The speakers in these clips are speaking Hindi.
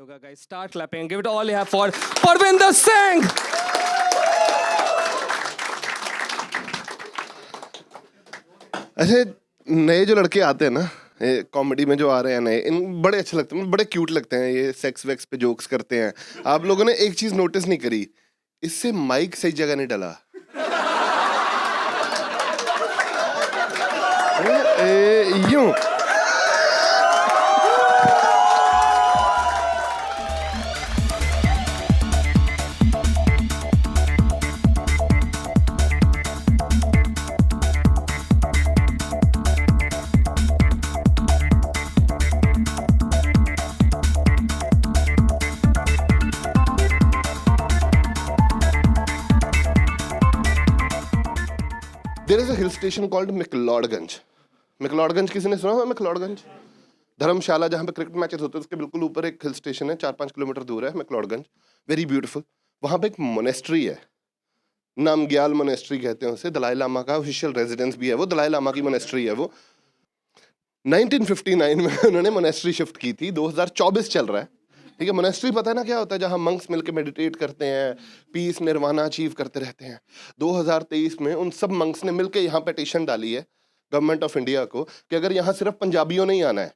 होगा guys. Start clapping. Give it all you have for Parvinder Singh. ऐसे नए जो लड़के आते हैं ना कॉमेडी में जो आ रहे हैं नए, इन बड़े अच्छे लगते हैं, बड़े क्यूट लगते हैं। ये सेक्स वेक्स पे जोक्स करते हैं। आप लोगों ने एक चीज नोटिस नहीं करी, इससे माइक सही जगह नहीं डला। यूं there is a hill station called McLeodganj. McLeodganj किसी ने सुना हुआ? मैक्लोडगंज धर्मशाला जहाँ पे क्रिकेट मैचेस होते हैं उसके बिल्कुल ऊपर एक हिल स्टेशन है, 4-5 किलोमीटर दूर है मैक्लोडगंज। Very beautiful. वहाँ पे एक मोनेस्ट्री है, नामग्याल मोनेस्ट्री कहते हैं उसे। दलाई लामा का ऑफिशियल रेजिडेंस भी है वो, दलाई लामा की मोनेस्ट्री है वो। 1959 में उन्होंने मोनेस्ट्री शिफ्ट की थी। 2024 चल रहा है, ठीक है। मोनेस्ट्री पता है ना क्या होता है? जहाँ मंक्स मिलकर मेडिटेट करते हैं, पीस निर्वाणा अचीव करते रहते हैं। 2023 में उन सब मंक्स ने मिलकर यहाँ पिटीशन डाली है गवर्नमेंट ऑफ इंडिया को कि अगर यहाँ सिर्फ पंजाबियों ने ही आना है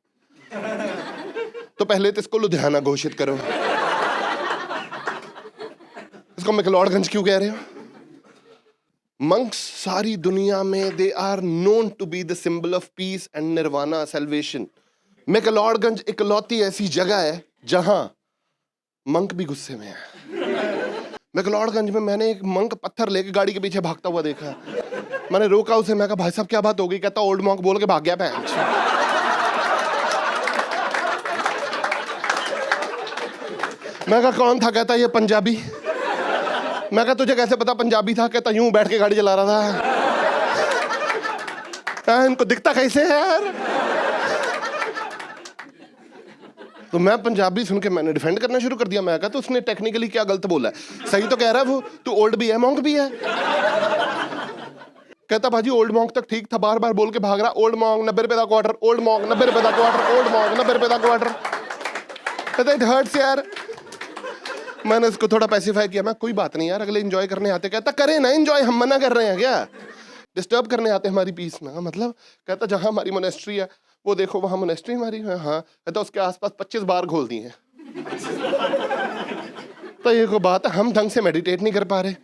तो पहले तो इसको लुधियाना घोषित करो। इसको मैक्लोडगंज क्यों कह रहे हो? मंक्स सारी दुनिया में they are known to be the symbol of peace and nirvana salvation. McLeodganj इकलौती ऐसी जगह है जहां मंक भी गुस्से में है। मैक्लोडगंज में मैंने एक मंक पत्थर लेके गाड़ी के पीछे भागता हुआ देखा। मैंने रोका उसे, मैं कहा भाई साहब क्या बात हो गई? कहता ओल्ड मॉन्क बोल के भाग गया पैंच। मैं कहा कौन था? कहता ये पंजाबी। मैं कहा तुझे कैसे पता पंजाबी था? कहता यूं बैठ के गाड़ी चला रहा था। इनको दिखता कैसे है यार? तो मैं पंजाबी सुन के मैंने डिफेंड करना शुरू कर दिया। मैं कहा तो उसने टेक्निकली क्या गलत बोला है? सही तो कह रहा है वो, तू ओल्ड भी है मॉन्क भी है। कहता भाजी ओल्ड मॉन्क तक ठीक था, बार बार बोल के भाग रहा ओल्ड मॉन्क 90 रुपए का क्वार्टर, ओल्ड मॉन्क 90 रुपए का क्वार्टर, ओल्ड मॉन्क 90 रुपए का क्वार्टर। कहता इट हर्ट्स यार। मैंने उसको थोड़ा पैसिफाई किया, मैं कोई बात नहीं यार, अगले एंजॉय करने आते। कहता करें ना एंजॉय, हम मना कर रहे हैं क्या? डिस्टर्ब करने आते हमारी पीस ना, मतलब। कहता जहां हमारी मोनेस्ट्री है वो देखो वहां मोनेस्ट्री हमारी है। हाँ। कहता उसके आसपास 25 बार खोल दी हैं। तो ये को बात है, हम ढंग से मेडिटेट नहीं कर पा रहे।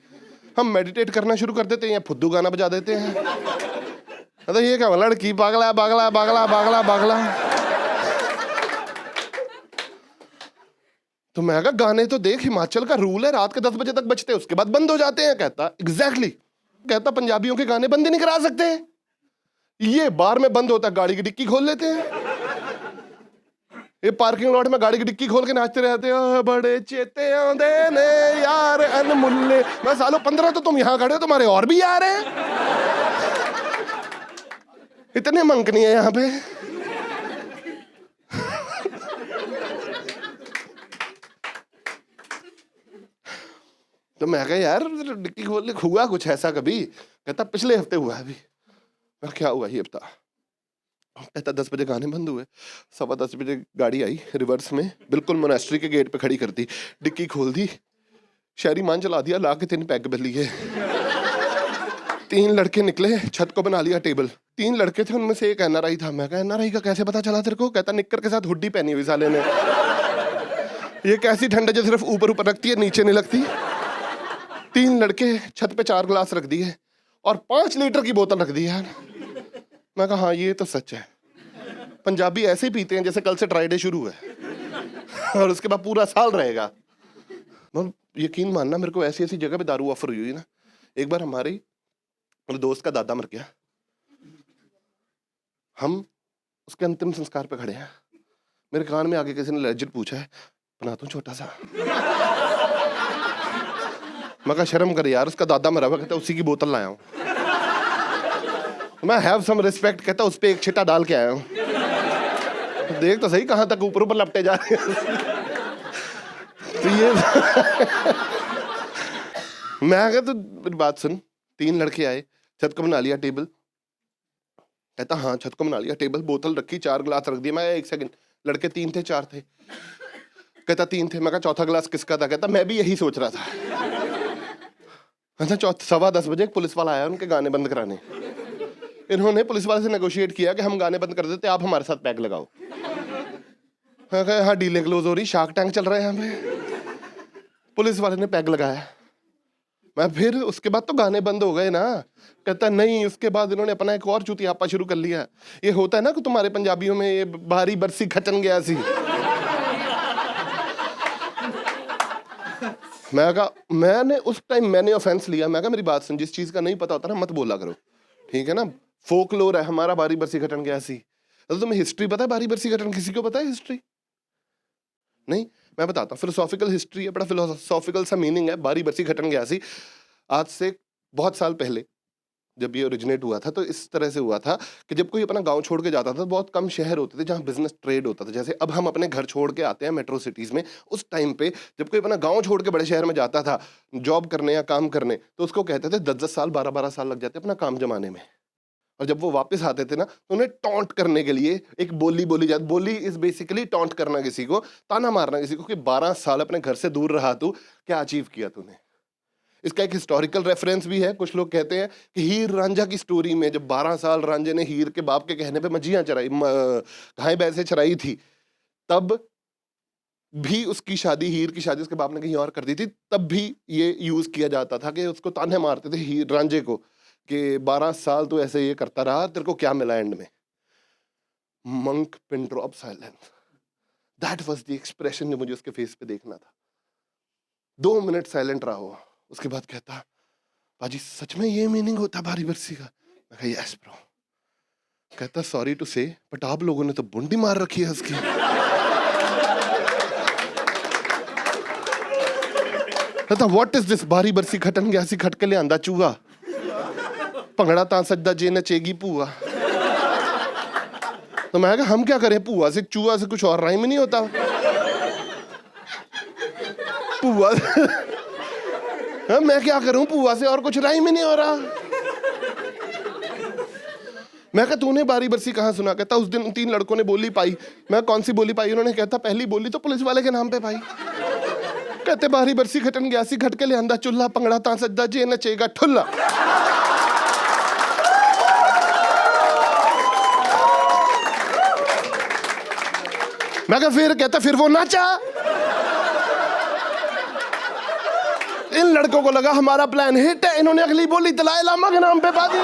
हम मेडिटेट करना शुरू कर देते हैं, फुद्दू गाना बजा देते हैं। कहता ये क्या लड़की पागला पागला पागला पागला पागला। तो मैं कहा गाने तो देख, हिमाचल का रूल है रात के 10 बजे तक बजते हैं, उसके बाद बंद हो जाते हैं। कहता एग्जैक्टली। कहता पंजाबियों के गाने बंद ही नहीं करा सकते। ये बार में बंद होता है, गाड़ी की डिक्की खोल लेते हैं। ये पार्किंग लॉट में गाड़ी की डिक्की खोल के नाचते रहते हैं, बड़े चेते आंदे ने यार अनमुल्ले। मैं सालों 15 तो तुम यहाँ खड़े हो, तुम्हारे और भी यार हैं। इतने मंक नहीं है यहाँ पे। तो मैं कहा यार डिक्की खोलने हुआ कुछ ऐसा कभी? कहता पिछले हफ्ते हुआ है अभी। मैं क्या हुआ ये बता? कहता 10 बजे गाने बंद हुए, 10:15 बजे गाड़ी आई रिवर्स में, बिल्कुल मोनेस्ट्री के गेट पे खड़ी कर दी, डिक्की खोल दी, शहरी मान चला दिया, ला के 3 पैग लिए। 3 लड़के निकले, छत को बना लिया टेबल। 3 लड़के थे, उनमें से एक एनआरआई था। मैं कहा एनआरआई का कैसे पता चला तेरे को? कहता निक्कर के साथ हुड्डी पहनी हुई साले ने। ये कैसी ठंड है जो सिर्फ ऊपर ऊपर रखती है, नीचे नहीं लगती। 3 लड़के छत पे 4 गिलास रख दिए और 5 लीटर की बोतल रख दी यार। मैं कहा हाँ ये तो सच है, पंजाबी ऐसे ही पीते हैं जैसे कल से ट्राई डे शुरू है और उसके बाद पूरा साल रहेगा। यकीन मानना, मेरे को ऐसी ऐसी जगह पे दारू ऑफर हुई ना। एक बार हमारे दोस्त का दादा मर गया, हम उसके अंतिम संस्कार पे खड़े हैं। मेरे कान में आगे किसी ने लेजिट पूछा है बना दूं छोटा सा? मैं कहा शर्म कर यार, उसका दादा मरा हुआ। कहता उसी की बोतल लाया हूँ। मैं हैव सम रिस्पेक्ट। कहता उस पे एक छिट्टा डाल के आया हूँ। देख तो सही कहां तक ऊपर ऊपर लपटे जा रहे हैं। तो ये मैं कहा तो मेरी बात सुन। 3 लड़के आए, छत को बना लिया टेबल। कहता हाँ छत को बना लिया टेबल, बोतल रखी, 4 गिलास रख दिए। मैं 1 सेकंड, लड़के 3 थे 4 थे। कहता 3 थे। मैं कहा चौथा ग्लास किसका था? कहता मैं भी यही सोच रहा था। अच्छा 10:15 बजे एक पुलिस वाला आया उनके गाने बंद कराने। इन्होंने पुलिस वाले से नेगोशिएट किया कि हम गाने बंद कर देते, आप हमारे साथ पैग लगाओ। मैं कहा हाँ डीलें क्लोज हो रही, शार्क टैंक चल रहा है यहाँ पे। पुलिस वाले ने पैग लगाया। मैं फिर उसके बाद तो गाने बंद हो गए ना। कहता नहीं, उसके बाद इन्होंने अपना एक और चुतियापा शुरू कर लिया। ये होता है ना कि तुम्हारे पंजाबियों में ये बारी बरसी खटन गया सी। मैं कहा मैंने उस टाइम मैंने ऑफेंस लिया। मैं कहा मेरी बात सुन, जिस चीज का नहीं पता होता ना मत बोला करो, ठीक है ना। फोकलोर है हमारा बारी बरसी खटन गया सी। तो तुम्हें हिस्ट्री पता है बारी बरसी खटन? किसी को पता है हिस्ट्री? नहीं, मैं बताता हूँ। फिलोसॉफिकल हिस्ट्री है, बड़ा फिलोसॉफिकल सा मीनिंग है बारी बरसी खटन गया सी। आज से बहुत साल पहले जब ये ओरिजिनेट हुआ था तो इस तरह से हुआ था कि जब कोई अपना गांव छोड़ के जाता था तो बहुत कम शहर होते थे जहां बिजनेस ट्रेड होता था। जैसे अब हम अपने घर छोड़ के आते हैं मेट्रो सिटीज में, उस टाइम पे जब कोई अपना गांव छोड़ के बड़े शहर में जाता था जॉब करने या काम करने, तो उसको कहते थे 10-10 साल 12-12 साल लग जाते अपना काम जमाने में। और जब वो वापस आते थे ना तो उन्हें टॉन्ट करने के लिए एक बोली बोली जाती। बोली इज बेसिकली टॉन्ट करना, किसी को ताना मारना किसी को कि 12 साल अपने घर से दूर रहा तू, क्या अचीव किया तूने। इसका एक हिस्टोरिकल रेफरेंस भी है। कुछ लोग कहते हैं कि हीर रांझा की स्टोरी में जब 12 साल रांझे ने हीर के बाप के कहने पे मछलियां चराई, गाय भैंसे चराई थी, तब भी उसकी शादी, हीर की शादी उसके बाप ने कहीं और कर दी थी, तब भी ये यूज किया जाता था कि उसको ताने मारते थे हीर रांझे को कि 12 साल तो ऐसे ये करता रहा, तेरे को क्या मिला एंड में? Monk pin drop silence. That was the expression जो मुझे उसके फेस पे देखना था। 2 मिनट साइलेंट रहा हो, उसके बाद कहता बाजी सच में ये मीनिंग होता बारी बरसी का? मैं कहा यस ब्रो। कहता सॉरी टू से बट आप लोगों ने तो बुंडी मार रखी है उसकी। कहता व्हाट इज दिस बारी बरसी खटन गया सी खट के ले आंदा चूहा, भंगड़ा तां सजदा जे नचेगी भूआ। तो मैं कहा हम क्या करें, भूआ से चूहा से कुछ और राइम नहीं होता। भूआ हाँ, मैं क्या करूं, भूआ से और कुछ राइम ही नहीं हो रहा। मैं कहा तूने बारी बरसी कहाँ सुना? कहता उस दिन 3 लड़कों ने बोली पाई। मैं कौन सी बोली पाई? उन्होंने कहता पहली बोली तो पुलिस वाले के नाम पे पाई। कहते बारी बरसी खटन गया सी खट के ले आंदा चुल्ला, भंगड़ा तां सजदा जे नचेगा ठुल्ला। मैं कहा फिर? कहता फिर वो नाचा। इन लड़कों को लगा हमारा प्लान हिट है, इन्होंने अगली बोली दलाई लामा के नाम पे पा दी।